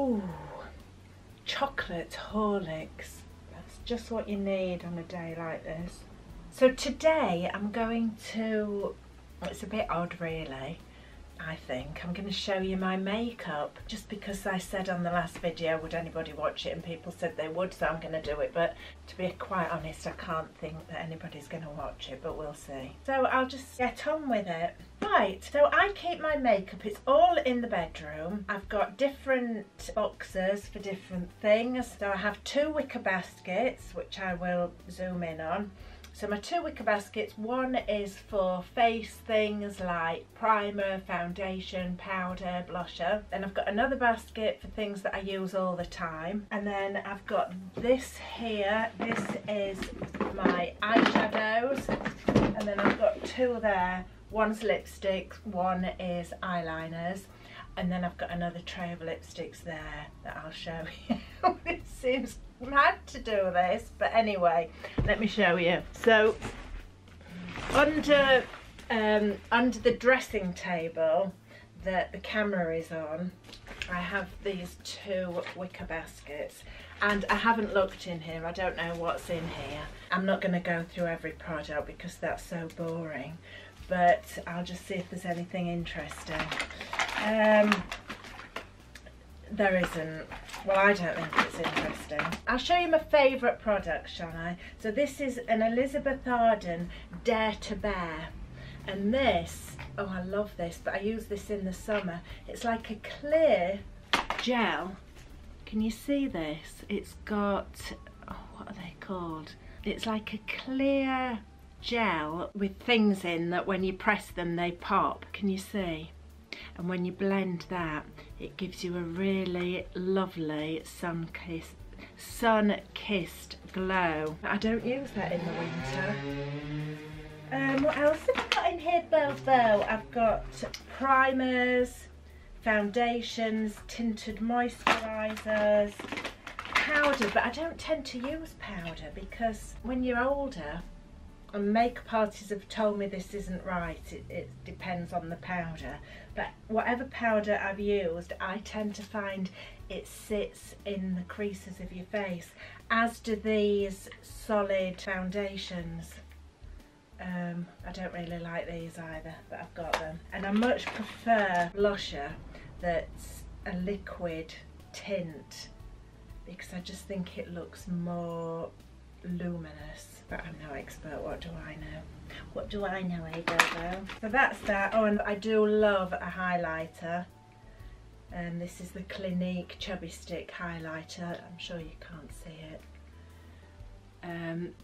Ooh, chocolate Horlicks. That's just what you need on a day like this. So today I'm going to, it's a bit odd really, I think. I'm going to show you my makeup just because I said on the last video would anybody watch it, and people said they would, so I'm going to do it. But to be quite honest, I can't think that anybody's going to watch it, but we'll see. So I'll just get on with it. Right, so I keep my makeup, it's all in the bedroom. I've got different boxes for different things. So I have 2 wicker baskets, which I will zoom in on. So my 2 wicker baskets, one is for face things like primer, foundation, powder, blusher. Then I've got another basket for things that I use all the time. And then I've got this here, this is my eyeshadows. And then I've got 2 there, one's lipsticks, one is eyeliners. And then I've got another tray of lipsticks there that I'll show you. It seems mad to do this, but anyway, let me show you. So under the dressing table that the camera is on, I have these 2 wicker baskets, and I haven't looked in here. I don't know what's in here. I'm not going to go through every product because that's so boring, but I'll just see if there's anything interesting. There isn't. Well, I don't think it's interesting. I'll show you my favourite product, shall I? So this is an Elizabeth Arden Dare to Bare. And this, oh I love this, but I use this in the summer. It's like a clear gel. Can you see this? It's got, oh, what are they called? It's like a clear gel with things in that when you press them they pop. Can you see? And when you blend that, it gives you a really lovely sun-kissed glow. I don't use that in the winter. What else have I got in here, Bobo? I've got primers, foundations, tinted moisturisers, powder, but I don't tend to use powder because when you're older, and makeup artists have told me this isn't right, it depends on the powder, but whatever powder I've used, I tend to find it sits in the creases of your face, as do these solid foundations. I don't really like these either, but I've got them. And I much prefer blusher that's a liquid tint because I just think it looks more luminous. But I'm no expert, what do I know? What do I know, eh, Bobo? So that's that. Oh, and I do love a highlighter. And this is the Clinique Chubby Stick highlighter. I'm sure you can't see it.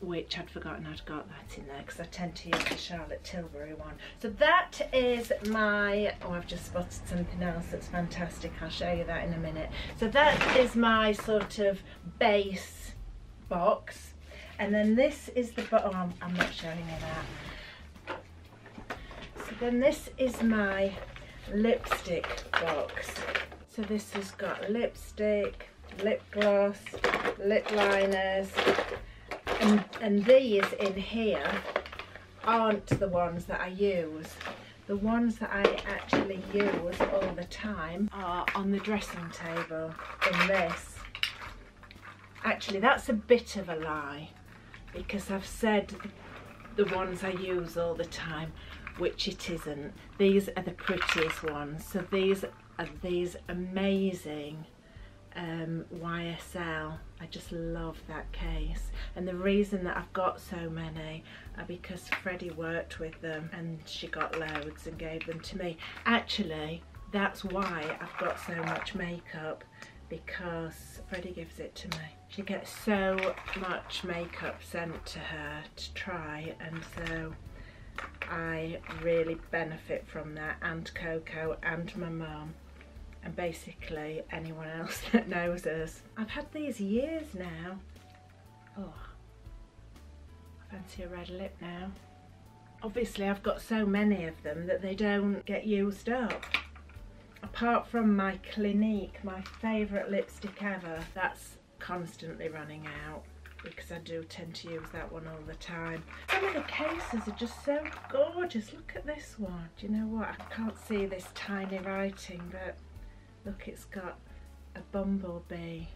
Which I'd forgotten I'd got that in there because I tend to use the Charlotte Tilbury one. So that is my, oh I've just spotted something else that's fantastic, I'll show you that in a minute. So that is my sort of base box. And then this is the, oh, I'm not showing you that. So then this is my lipstick box. So this has got lipstick, lip gloss, lip liners, and these in here aren't the ones that I use. The ones that I actually use all the time are on the dressing table in this. Actually, that's a bit of a lie, because I've said the ones I use all the time, which it isn't. These are the prettiest ones. So these are these amazing YSL. I just love that case. And the reason that I've got so many are because Freddie worked with them and she got loads and gave them to me. Actually, that's why I've got so much makeup, because Freddie gives it to me. She gets so much makeup sent to her to try, and so I really benefit from that, and Coco and my mum, and basically anyone else that knows us. I've had these years now. Oh, I fancy a red lip now. Obviously I've got so many of them that they don't get used up. Apart from my Clinique, my favourite lipstick ever, that's constantly running out because I do tend to use that one all the time. Some of the cases are just so gorgeous. Look at this one. Do you know what? I can't see this tiny writing, but look, it's got a bumblebee.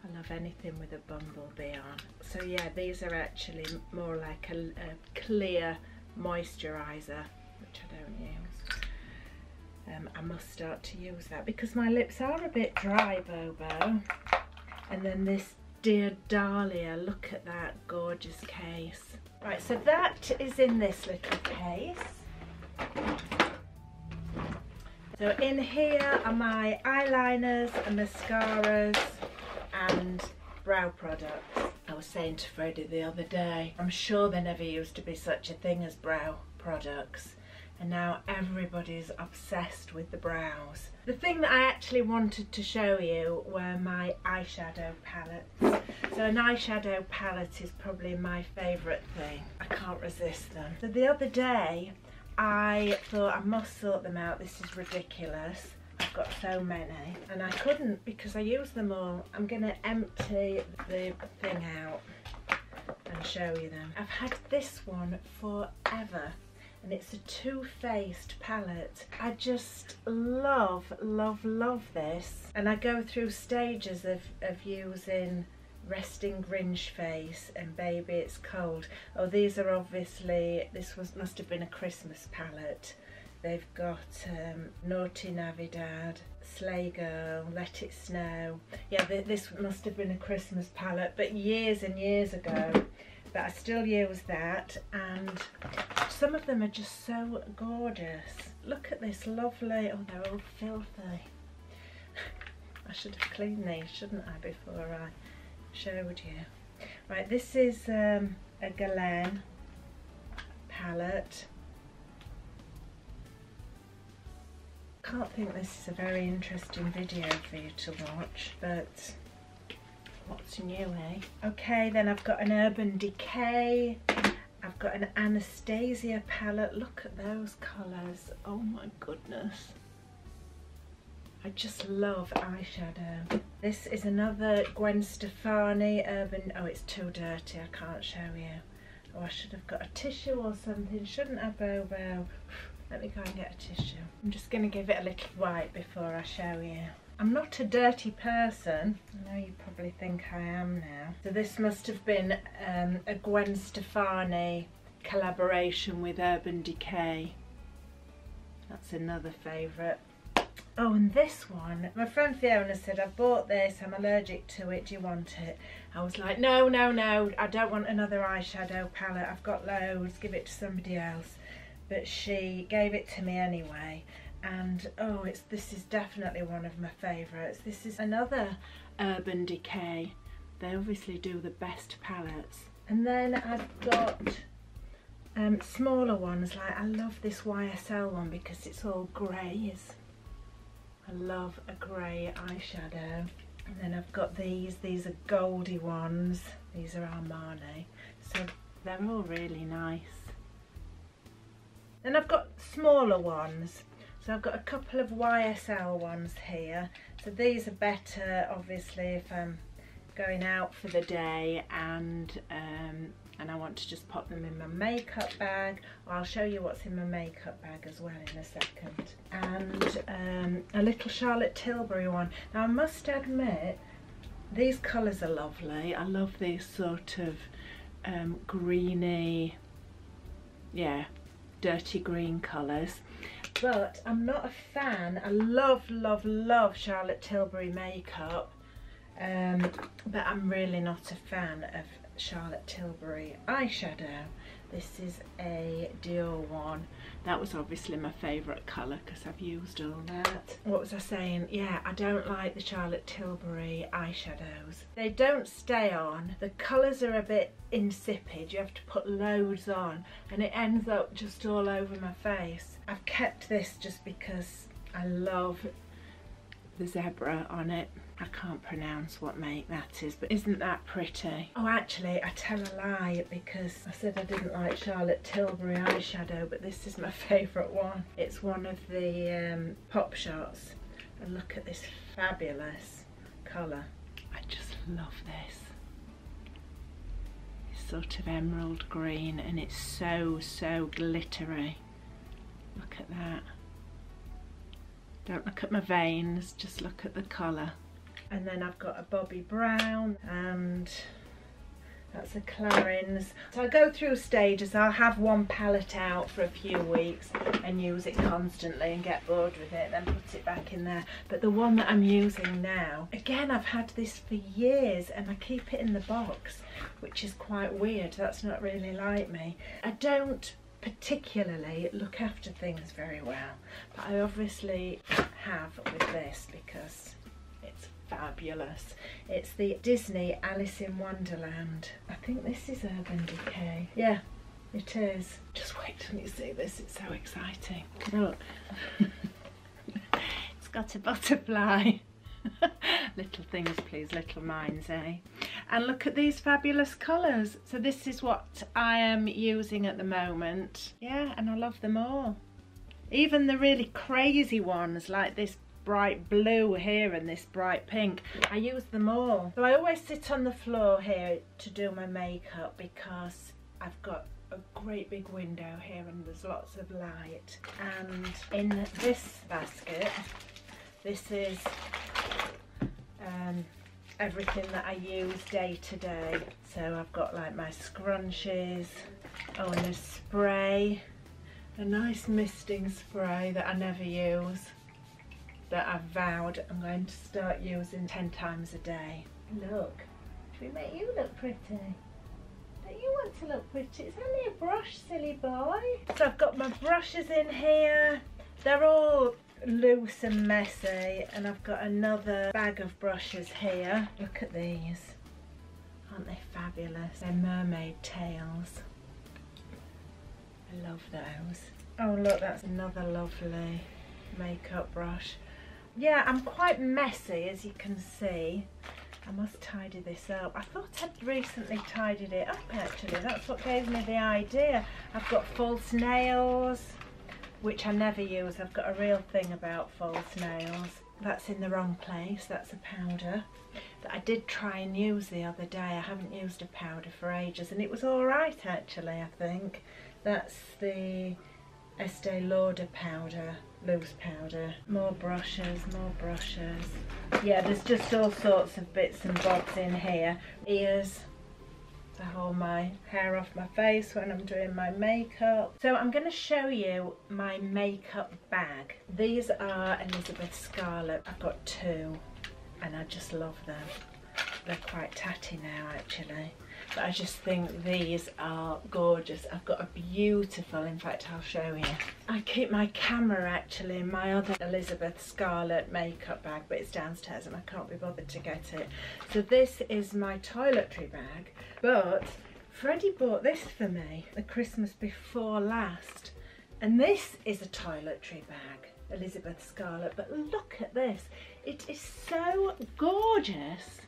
I love anything with a bumblebee on. So yeah, these are actually more like a clear moisturiser, which I don't use. I must start to use that because my lips are a bit dry, Bobo. And then this Dear Dahlia, look at that gorgeous case. Right, so that is in this little case. So in here are my eyeliners and mascaras and brow products. I was saying to Freddie the other day, I'm sure there never used to be such a thing as brow products. And now everybody's obsessed with the brows. The thing that I actually wanted to show you were my eyeshadow palettes. So an eyeshadow palette is probably my favourite thing. I can't resist them. So the other day I thought I must sort them out. This is ridiculous. I've got so many and I couldn't because I used them all. I'm going to empty the thing out and show you them. I've had this one forever. And it's a Too Faced palette. I just love, love, love this. And I go through stages of using Resting Grinch Face and Baby It's Cold. Oh, these are obviously, must have been a Christmas palette. They've got Naughty Navidad, Sleigh Girl, Let It Snow. Yeah, this must have been a Christmas palette, but years and years ago. But I still use that, and some of them are just so gorgeous. Look at this lovely, oh, they're all filthy. I should have cleaned these, shouldn't I, before I showed you. Right, this is a Guerlain palette. Can't think this is a very interesting video for you to watch, but what's new, eh? Okay, then I've got an Urban Decay. I've got an Anastasia palette. Look at those colours. Oh my goodness. I just love eyeshadow. This is another Gwen Stefani Urban... Oh, it's too dirty. I can't show you. Oh, I should have got a tissue or something. Shouldn't I, Bobo? Let me go and get a tissue. I'm just going to give it a little wipe before I show you. I'm not a dirty person. I know you probably think I am now. So this must have been a Gwen Stefani collaboration with Urban Decay. That's another favourite. Oh, and this one, my friend Fiona said, I've bought this, I'm allergic to it, do you want it? I was like, no, no, no, I don't want another eyeshadow palette, I've got loads, give it to somebody else. But she gave it to me anyway. And oh, this is definitely one of my favourites. This is another Urban Decay. They obviously do the best palettes. And then I've got smaller ones, like I love this YSL one because it's all greys. I love a grey eyeshadow. And then I've got these are goldy ones. These are Armani. So they're all really nice. Then I've got smaller ones. So I've got a couple of YSL ones here. So these are better, obviously, if I'm going out for the day and I want to just pop them in my makeup bag. I'll show you what's in my makeup bag as well in a second. And a little Charlotte Tilbury one. Now I must admit, these colours are lovely. I love these sort of greeny, yeah, dirty green colours. But I'm not a fan. I love, love, love Charlotte Tilbury makeup, but I'm really not a fan of Charlotte Tilbury eyeshadow. This is a Dior one. That was obviously my favourite colour because I've used all that. What was I saying? Yeah, I don't like the Charlotte Tilbury eyeshadows. They don't stay on. The colours are a bit insipid. You have to put loads on and it ends up just all over my face. I've kept this just because I love the zebra on it. I can't pronounce what make that is, but isn't that pretty? Oh, actually, I tell a lie because I said I didn't like Charlotte Tilbury eyeshadow, but this is my favourite one. It's one of the Pop Shots. And look at this fabulous colour. I just love this. It's sort of emerald green and it's so, so glittery. Look at that. Don't look at my veins, just look at the colour. And then I've got a Bobbi Brown, and that's a Clarins. So I go through stages. I'll have one palette out for a few weeks and use it constantly and get bored with it, then put it back in there. But the one that I'm using now, again, I've had this for years and I keep it in the box, which is quite weird. That's not really like me. I don't particularly look after things very well, but I obviously have with this because it's fabulous. It's the Disney Alice in Wonderland. I think this is Urban Decay. Yeah, it is. Just wait till you see this, it's so exciting. Look. It's got a butterfly. Little things please, little minds, eh? And look at these fabulous colours. So this is what I am using at the moment. Yeah, and I love them all. Even the really crazy ones like this bright blue here and this bright pink, I use them all. So I always sit on the floor here to do my makeup because I've got a great big window here and there's lots of light. And in this basket, this is everything that I use day to day. So I've got like my scrunchies, oh, and a spray, a nice misting spray that I never use, that I've vowed I'm going to start using 10 times a day. Look, should we make you look pretty? Don't you want to look pretty? It's only a brush, silly boy. So I've got my brushes in here. They're all loose and messy, and I've got another bag of brushes here. Look at these. Aren't they fabulous? They're mermaid tails. I love those. Oh look, that's another lovely makeup brush. Yeah, I'm quite messy, as you can see. I must tidy this up. I thought I'd recently tidied it up actually. That's what gave me the idea. I've got false nails, which I never use. I've got a real thing about false nails. That's in the wrong place. That's a powder that I did try and use the other day. I haven't used a powder for ages and it was all right actually, I think. That's the Estee Lauder powder, loose powder. More brushes, more brushes. Yeah, there's just all sorts of bits and bobs in here. Ears to hold my hair off my face when I'm doing my makeup. So I'm going to show you my makeup bag. These are Elizabeth Scarlett. I've got two and I just love them. They're quite tatty now actually, but I just think these are gorgeous. I've got a beautiful, in fact I'll show you. I keep my camera actually in my other Elizabeth Scarlett makeup bag, but it's downstairs and I can't be bothered to get it. So this is my toiletry bag, but Freddie bought this for me the Christmas before last, and this is a toiletry bag, Elizabeth Scarlett, but look at this. It is so gorgeous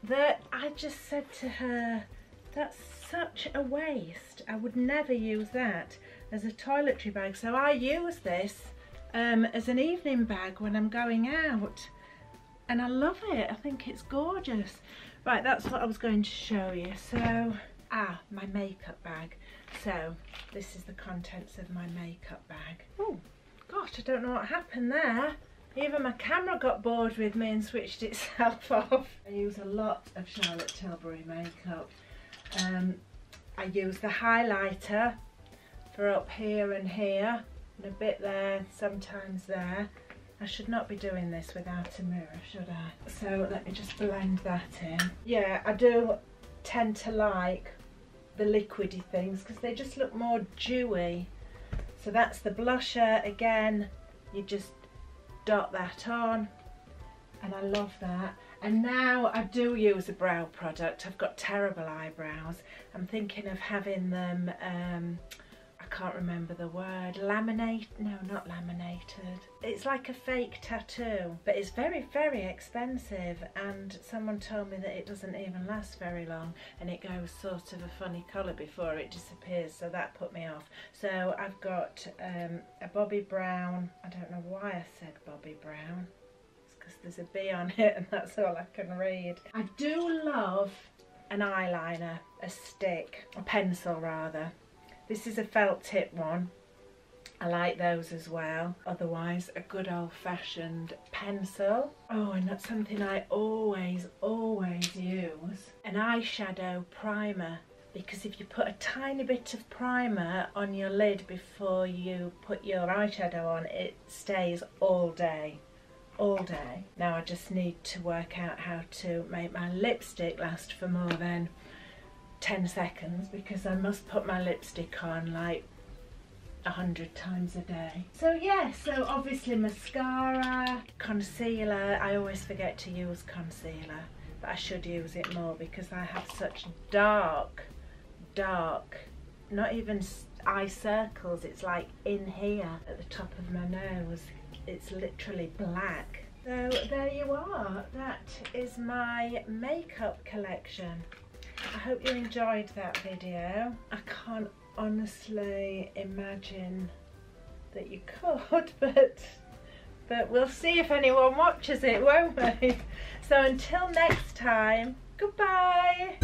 that I just said to her, that's such a waste. I would never use that as a toiletry bag. So I use this as an evening bag when I'm going out. And I love it. I think it's gorgeous. Right, that's what I was going to show you. So, my makeup bag. So, this is the contents of my makeup bag. Oh, gosh, I don't know what happened there. Even my camera got bored with me and switched itself off. I use a lot of Charlotte Tilbury makeup. I use the highlighter for up here and here, and a bit there, sometimes there. I should not be doing this without a mirror, should I? So let me just blend that in. Yeah, I do tend to like the liquidy things because they just look more dewy. So that's the blusher again. You just dot that on and I love that. And now I do use a brow product. I've got terrible eyebrows. I'm thinking of having them I can't remember the word, laminate, no, not laminated. It's like a fake tattoo, but it's very, very expensive, and someone told me that it doesn't even last very long and it goes sort of a funny colour before it disappears, so that put me off. So I've got a Bobbi Brown. I don't know why I said Bobbi Brown. It's because there's a B on it and that's all I can read. I do love an eyeliner, a stick, a pencil rather. This is a felt tip one, I like those as well. Otherwise, a good old-fashioned pencil. Oh, and that's something I always use. An eyeshadow primer. Because if you put a tiny bit of primer on your lid before you put your eyeshadow on, it stays all day. All day. Now I just need to work out how to make my lipstick last for more than 10 seconds, because I must put my lipstick on like 100 times a day. So yeah, so obviously mascara, concealer. I always forget to use concealer, but I should use it more because I have such dark, not even eye circles, it's like in here at the top of my nose. It's literally black. So there you are. That is my makeup collection. I hope you enjoyed that video. I can't honestly imagine that you could, but we'll see if anyone watches it, won't we? So until next time, goodbye.